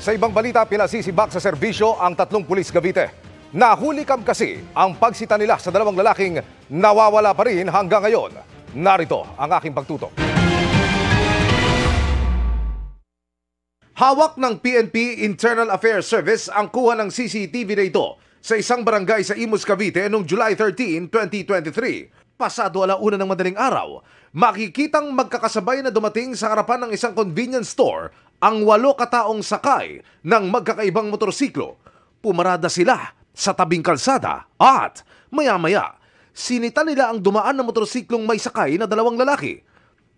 Sa ibang balita, pinasisibak sa serbisyo ang 3 pulis Cavite. Nahulikam kasi ang pagsita nila sa 2 lalaking nawawala pa rin hanggang ngayon. Narito ang aking pagtutok. Hawak ng PNP Internal Affairs Service ang kuha ng CCTV na ito sa isang barangay sa Imus, Cavite noong July 13, 2023. Pasado 1:00 ng madaling araw, makikitang magkakasabay na dumating sa harapan ng isang convenience store ang 8 kataong sakay ng magkakaibang motorsiklo. Pumarada sila sa tabing kalsada at maya-maya, sinita nila ang dumaan na motorsiklong may sakay na 2 lalaki.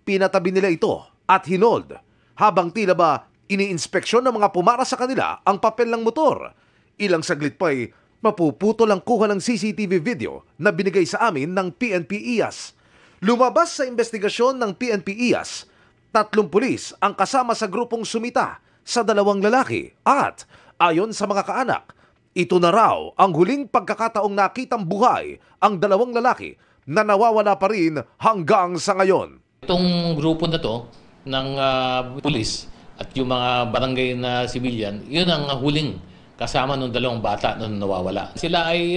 Pinatabi nila ito at hinold habang tila ba iniinspeksyon ng mga pumara sa kanila ang papel ng motor. Ilang saglit pa'y mapuputol ang kuha ng CCTV video na binigay sa amin ng PNP IAS. Lumabas sa investigasyon ng PNP IAS, 3 pulis ang kasama sa grupong sumita sa 2 lalaki at ayon sa mga kaanak, ito na raw ang huling pagkakataong nakitang buhay ang 2 lalaki na nawawala pa rin hanggang sa ngayon. Itong grupo na to ng pulis at yung mga barangay na civilian, yun ang huling kasama ng 2 bata na nawawala. Sila ay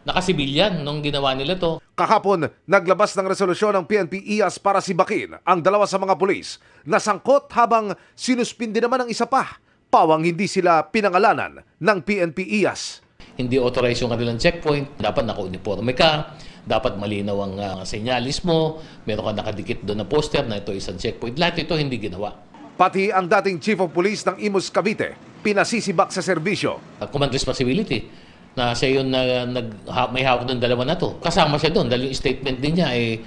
nakasibilyan nung ginawa nila to. Kahapon, naglabas ng resolusyon ng PNP IAS para sibakin ang 2 sa mga pulis na sangkot habang sinuspindi naman ang isa pa. Pawang hindi sila pinangalanan ng PNP IAS. Hindi authorized yung kanilang checkpoint, dapat naka-uniforme ka, dapat malinaw ang senyalis mo, meron ka nakadikit doon na poster na ito isang checkpoint. Lahat ito hindi ginawa. Pati ang dating Chief of Police ng Imus, Cavite, pinasisibak sa serbisyo. Command responsibility na siya yun na may hawak ng 2 na to. Kasama siya doon dahil yung statement din niya ay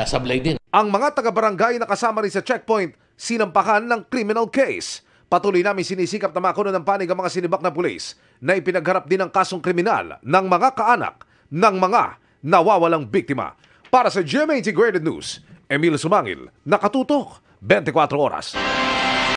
sablay din. Ang mga taga-barangay na kasama rin sa checkpoint, sinampahan ng criminal case. Patuloy namin sinisikap na makuha ng panig ang mga sinibak na pulis na ipinagharap din ang kasong kriminal ng mga kaanak ng mga nawawalang biktima. Para sa GMA Integrated News, Emil Sumangil, nakatutok 24 oras.